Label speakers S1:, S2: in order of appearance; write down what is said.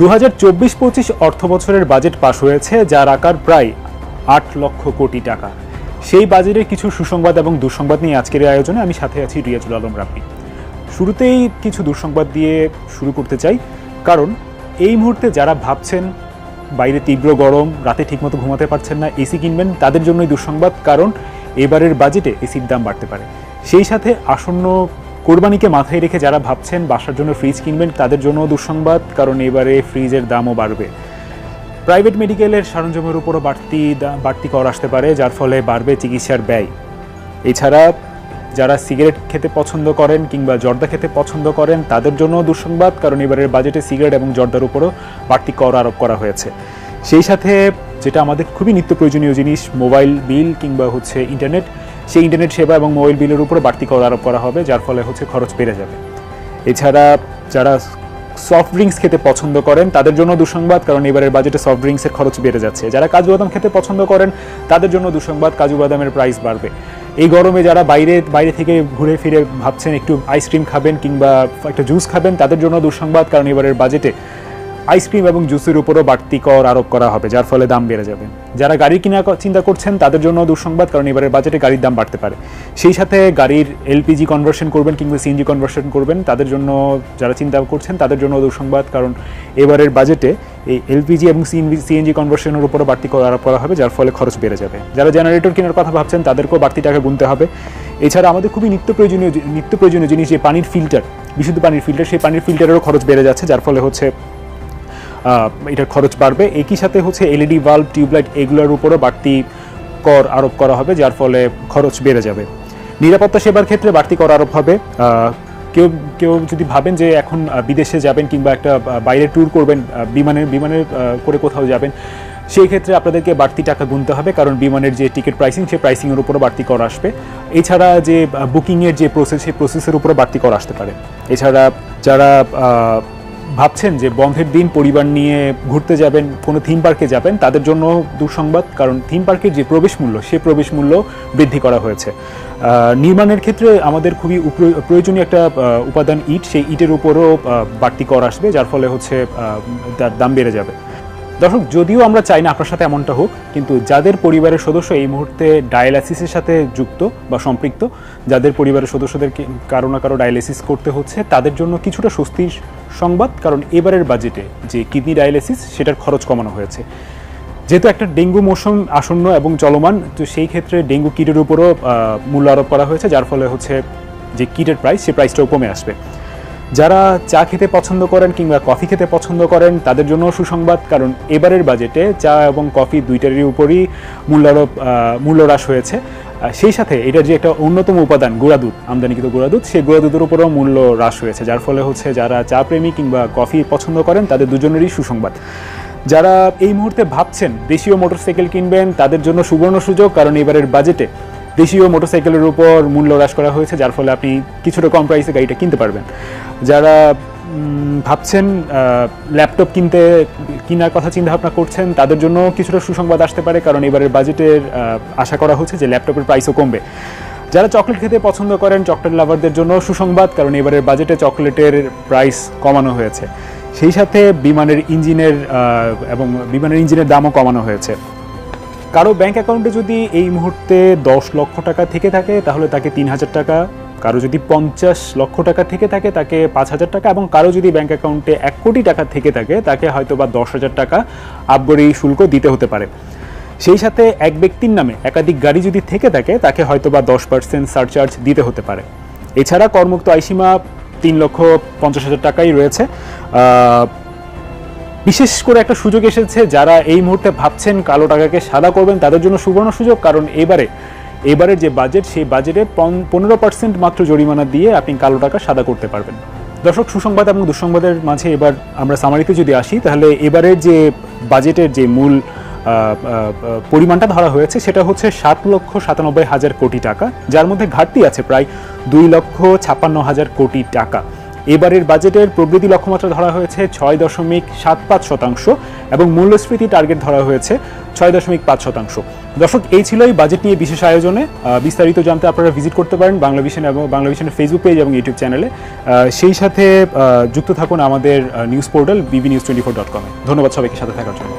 S1: 2024-25 অর্থবছরের বাজেট পাশ হয়েছে, যার আকার প্রায় 8 লক্ষ কোটি টাকা। সেই বাজেটের কিছু সুসংবাদ এবং দুঃসংবাদ নিয়ে আজকের আয়োজনে আমি সাথে আছি রিয়াজুল আলম রাব্বি। শুরুতেই কিছু দুঃসংবাদ দিয়ে শুরু করতে চাই, কারণ এই মুহূর্তে যারা ভাবছেন বাইরে তীব্র গরম, রাতে ঠিকমতো ঘুমাতে পারছেন না, এসি কিনবেন, তাদের জন্যই দুঃসংবাদ, কারণ এবারের বাজেটে এসির দাম বাড়তে পারে। সেই সাথে আসন্ন কোরবানিকে মাথায় রেখে যারা ভাবছেন বাসার জন্য ফ্রিজ কিনবেন, তাদের জন্য দুঃসংবাদ, কারণ এবারে ফ্রিজের দামও বাড়বে। প্রাইভেট মেডিকেলের সরঞ্জামের উপরও বাড়তি কর আসতে পারে, যার ফলে বাড়বে চিকিৎসার ব্যয়। এছাড়া যারা সিগারেট খেতে পছন্দ করেন কিংবা জর্দা খেতে পছন্দ করেন, তাদের জন্য দুঃসংবাদ, কারণ এবারের বাজেটে সিগারেট এবং জর্দার উপরও বাড়তি কর আরোপ করা হয়েছে। সেই সাথে যেটা আমাদের খুবই নিত্য প্রয়োজনীয় জিনিস, মোবাইল বিল কিংবা ইন্টারনেট, সেই ইন্টারনেট সেবা এবং মোবাইল বিলের উপরে বাড়তি কর আরোপ করা হবে, যার ফলে খরচ বেড়ে যাবে। এছাড়া যারা সফট ড্রিঙ্কস খেতে পছন্দ করেন, তাদের জন্য দুঃসংবাদ, কারণ এবারের বাজেটে সফট ড্রিঙ্কসের খরচ বেড়ে যাচ্ছে। যারা কাজু বাদাম খেতে পছন্দ করেন, তাদের জন্য দুঃসংবাদ, কাজু বাদামের প্রাইস বাড়বে। এই গরমে যারা বাইরে থেকে ঘুরে ফিরে ভাবছেন একটু আইসক্রিম খাবেন কিংবা একটা জুস খাবেন, তাদের জন্য দুঃসংবাদ, কারণ এবারের বাজেটে আইসক্রিম এবং জুসের উপরও বাড়তি কর আরোপ করা হবে, যার ফলে দাম বেড়ে যাবে। যারা গাড়ি কেনার চিন্তা করছেন, তাদের জন্য দুঃসংবাদ, কারণ এবারের বাজেটে গাড়ির দাম বাড়তে পারে। সেই সাথে গাড়ির এলপিজি কনভার্সন করবেন কিংবা সিএনজি কনভার্সন করবেন, তাদের জন্য যারা চিন্তা করছেন, তাদের জন্য দুঃসংবাদ, কারণ এবারের বাজেটে এই এলপিজি এবং সিএনজি কনভার্সনের উপরও বাড়তি কর আরোপ করা হবে, যার ফলে খরচ বেড়ে যাবে। যারা জেনারেটর কেনার কথা ভাবছেন, তাদেরকেও বাড়তি টাকা গুনতে হবে। এছাড়া আমাদের খুবই নিত্য প্রয়োজনীয় জিনিস, যে পানির ফিল্টার, বিশুদ্ধ পানির ফিল্টার, সেই পানির ফিল্টারেরও খরচ বেড়ে যাচ্ছে, যার ফলে এটার খরচ বাড়বে। একই সাথে এলইডি বাল্ব, টিউবলাইট, এগুলোর উপরও বাড়তি কর আরোপ করা হবে, যার ফলে খরচ বেড়ে যাবে। নিরাপত্তা সেবার ক্ষেত্রে বাড়তি কর আরোপ হবে। কেউ যদি ভাবেন যে এখন বিদেশে যাবেন কিংবা একটা বাইরে ট্যুর করবেন, বিমানে করে কোথাও যাবেন, সেই ক্ষেত্রে আপনাদেরকে বাড়তি টাকা গুনতে হবে, কারণ বিমানের যে টিকিট প্রাইসিং, সেই প্রাইসিংয়ের উপরও বাড়তি কর আসবে। এছাড়া যে বুকিংয়ের যে প্রসেস, সেই প্রসেসের উপরও বাড়তি কর আসতে পারে। এছাড়া যারা ভাবছেন যে বন্ধের দিন পরিবার নিয়ে ঘুরতে যাবেন, কোনো থিম পার্কে যাবেন, তাদের জন্য দুঃসংবাদ, কারণ থিম পার্কের যে প্রবেশ মূল্য, সেই প্রবেশ মূল্য বৃদ্ধি করা হয়েছে। নির্মাণের ক্ষেত্রে আমাদের খুবই প্রয়োজনীয় একটা উপাদান ইট, সেই ইটের উপরও বাড়তি কর আসবে, যার ফলে তার দাম বেড়ে যাবে। দর্শক, যদিও আমরা চাই না আপনার সাথে এমনটা হোক, কিন্তু যাদের পরিবারের সদস্য এই মুহূর্তে ডায়ালাইসিসের সাথে যুক্ত বা সম্পৃক্ত, যাদের পরিবারের সদস্যদেরকে কারো না কারো ডায়ালাইসিস করতে হচ্ছে, তাদের জন্য কিছুটা স্বস্তির সংবাদ, কারণ এবারের বাজেটে যে কিডনি ডায়ালাইসিস, সেটার খরচ কমানো হয়েছে। যেহেতু একটা ডেঙ্গু মৌসুম আসন্ন এবং চলমান, তো সেই ক্ষেত্রে ডেঙ্গু কিটের উপরও মূল্য আরোপ করা হয়েছে, যার ফলে যে কিটের প্রাইস, সেই প্রাইসটাও কমে আসবে। যারা চা খেতে পছন্দ করেন কিংবা কফি খেতে পছন্দ করেন, তাদের জন্য সুসংবাদ, কারণ এবারের বাজেটে চা এবং কফি দুইটারই উপরই মূল্য হ্রাস হয়েছে। সেই সাথে এটার যে একটা অন্যতম উপাদান গুঁড়া দুধ, আমদানিকৃত গুঁড়া দুধ, সেই গুঁড়া দুধের উপরেও মূল্য হ্রাস হয়েছে, যার ফলে যারা চা প্রেমী কিংবা কফি পছন্দ করেন, তাদের দুজনেরই সুসংবাদ। যারা এই মুহূর্তে ভাবছেন দেশীয় মোটরসাইকেল কিনবেন, তাদের জন্য সুবর্ণ সুযোগ, কারণ এবারের বাজেটে দেশীয় মোটরসাইকেলের উপর মূল্য হ্রাস করা হয়েছে, যার ফলে আপনি কিছুটা কম প্রাইসে গাড়িটা কিনতে পারবেন। যারা ভাবছেন ল্যাপটপ কেনার কথা চিন্তাভাবনা করছেন, তাদের জন্য কিছুটা সুসংবাদ আসতে পারে, কারণ এবারের বাজেটের আশা করা হচ্ছে যে ল্যাপটপের প্রাইসও কমবে। যারা চকলেট খেতে পছন্দ করেন, চকলেট লাভারদের জন্য সুসংবাদ, কারণ এবারের বাজেটে চকলেটের প্রাইস কমানো হয়েছে। সেই সাথে বিমানের ইঞ্জিনের দামও কমানো হয়েছে। কারো ব্যাংক অ্যাকাউন্টে যদি এই মুহূর্তে 10 লক্ষ টাকা থেকে থাকে, তাহলে তাকে 3,000 টাকা, কারো যদি 50 লক্ষ টাকা থেকে থাকে, তাকে 5,000 টাকা, এবং কারো যদি ব্যাংক অ্যাকাউন্টে 1 কোটি টাকা থেকে থাকে, তাকে হয়তোবা 10,000 টাকা আবগারি শুল্ক দিতে হতে পারে। সেই সাথে এক ব্যক্তির নামে একাধিক গাড়ি যদি থেকে থাকে, তাকে হয়তোবা 10% সারচার্জ দিতে হতে পারে। এছাড়া করমুক্ত আয়সীমা 3,50,000 টাকাই রয়েছে। বিশেষ করে একটা সুযোগ এসেছে, যারা এই মুহূর্তে ভাবছেন কালো টাকাকে সাদা করবেন, তাদের জন্য সুবর্ণ সুযোগ, কারণ এবারের যে বাজেট, সেই বাজেটে 15% মাত্র জরিমানা দিয়ে আপনি কালো টাকা সাদা করতে পারবেন। দর্শক, সুসংবাদ এবং দুঃসংবাদের মাঝে এবার আমরা সামারিতে যদি আসি, তাহলে এবারের যে বাজেটের যে মূল পরিমাণটা ধরা হয়েছে, সেটা 7,97,000 কোটি টাকা, যার মধ্যে ঘাটতি আছে প্রায় 2,56,000 কোটি টাকা। এবারের বাজেটের প্রবৃদ্ধি লক্ষ্যমাত্রা ধরা হয়েছে 6.75% এবং মূল্যস্ফীতি টার্গেট ধরা হয়েছে 6.5%। দর্শক, এই ছিল এই বাজেট নিয়ে বিশেষ আয়োজনে। বিস্তারিত জানতে আপনারা ভিজিট করতে পারেন বাংলাভিশন এবং বাংলাভিশনের ফেসবুক পেজ এবং ইউটিউব চ্যানেলে। সেই সাথে যুক্ত থাকুন আমাদের নিউজ পোর্টাল bbnews24.com-এ। ধন্যবাদ সবাইকে সাথে থাকার জন্য।